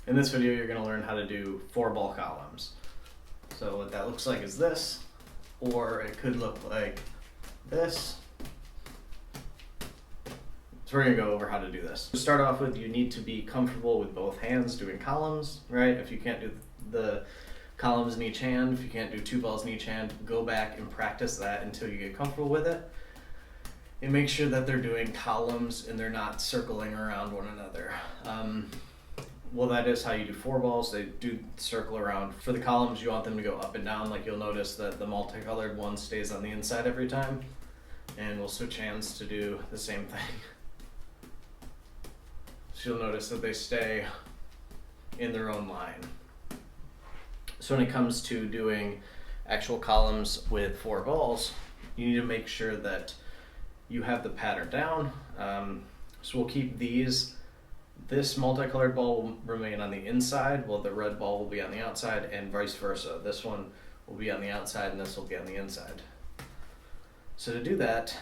In this video, you're going to learn how to do 4-ball columns. So what that looks like is this, or it could look like this. So we're going to go over how to do this. To start off with, you need to be comfortable with both hands doing columns, right? If you can't do the columns in each hand, if you can't do 2 balls in each hand, go back and practice that until you get comfortable with it. And make sure that they're doing columns and they're not circling around one another. Well, that is how you do 4 balls. They do circle around. For the columns, you want them to go up and down. Like you'll notice that the multicolored one stays on the inside every time. And we'll switch hands to do the same thing. So you'll notice that they stay in their own line. So when it comes to doing actual columns with 4 balls, you need to make sure that you have the pattern down. So we'll keep this multicolored ball will remain on the inside, while the red ball will be on the outside, and vice versa. This one will be on the outside and this will be on the inside. So to do that,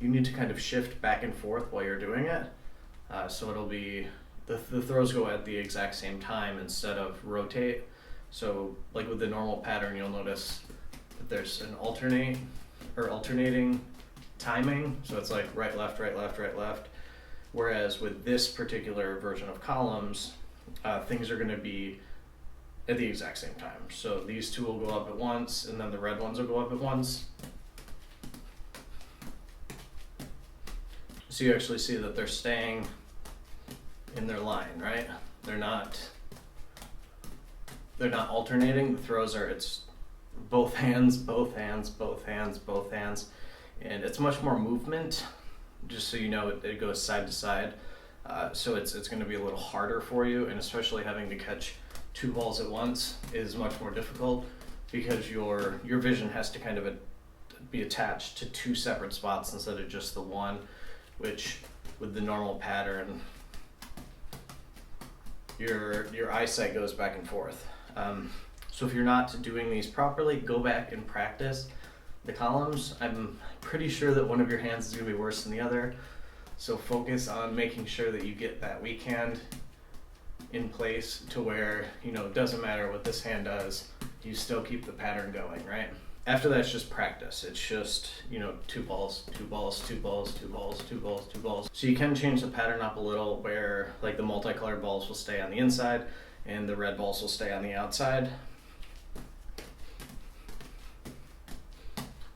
you need to kind of shift back and forth while you're doing it. So it'll be, the throws go at the exact same time instead of rotate. So like with the normal pattern, you'll notice that there's an alternating timing. So it's like right, left, right, left, right, left. Whereas with this particular version of columns, things are going to be at the exact same time. So these two will go up at once, and then the red ones will go up at once. So you actually see that they're staying in their line, right? They're not alternating. The throws are, it's both hands, both hands, both hands, both hands. And it's much more movement. Just so you know, it goes side to side. So it's going to be a little harder for you, and especially having to catch 2 balls at once is much more difficult because your vision has to kind of be attached to 2 separate spots instead of just the one, which with the normal pattern, your eyesight goes back and forth. So if you're not doing these properly, go back and practice the columns. I'm pretty sure that one of your hands is going to be worse than the other, so focus on making sure that you get that weak hand in place to where, you know, it doesn't matter what this hand does, you still keep the pattern going, right? After that, it's just practice. It's just, you know, 2 balls, 2 balls, 2 balls, 2 balls, 2 balls, 2 balls. So you can change the pattern up a little where like the multicolored balls will stay on the inside and the red balls will stay on the outside.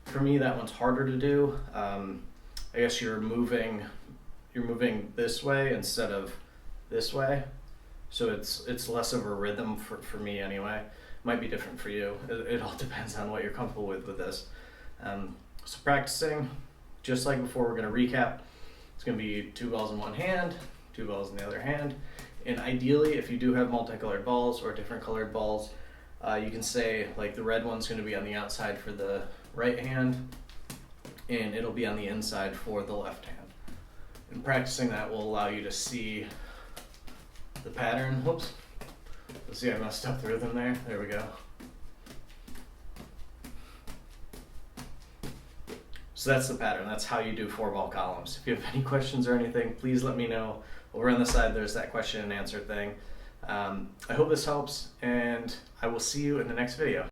For me, that one's harder to do. I guess you're moving this way instead of this way, so it's less of a rhythm for me anyway. Might be different for you. It all depends on what you're comfortable with this. So practicing, just like before, we're going to recap. It's going to be 2 balls in one hand, 2 balls in the other hand, and ideally, if you do have multicolored balls or different colored balls, you can say like the red one's going to be on the outside for the right hand and it'll be on the inside for the left hand. And practicing that will allow you to see the pattern. Whoops. Let's see, I messed up the rhythm there. There we go. So that's the pattern. That's how you do 4-ball columns. If you have any questions or anything, please let me know. Over on the side, there's that question and answer thing. I hope this helps, and I will see you in the next video.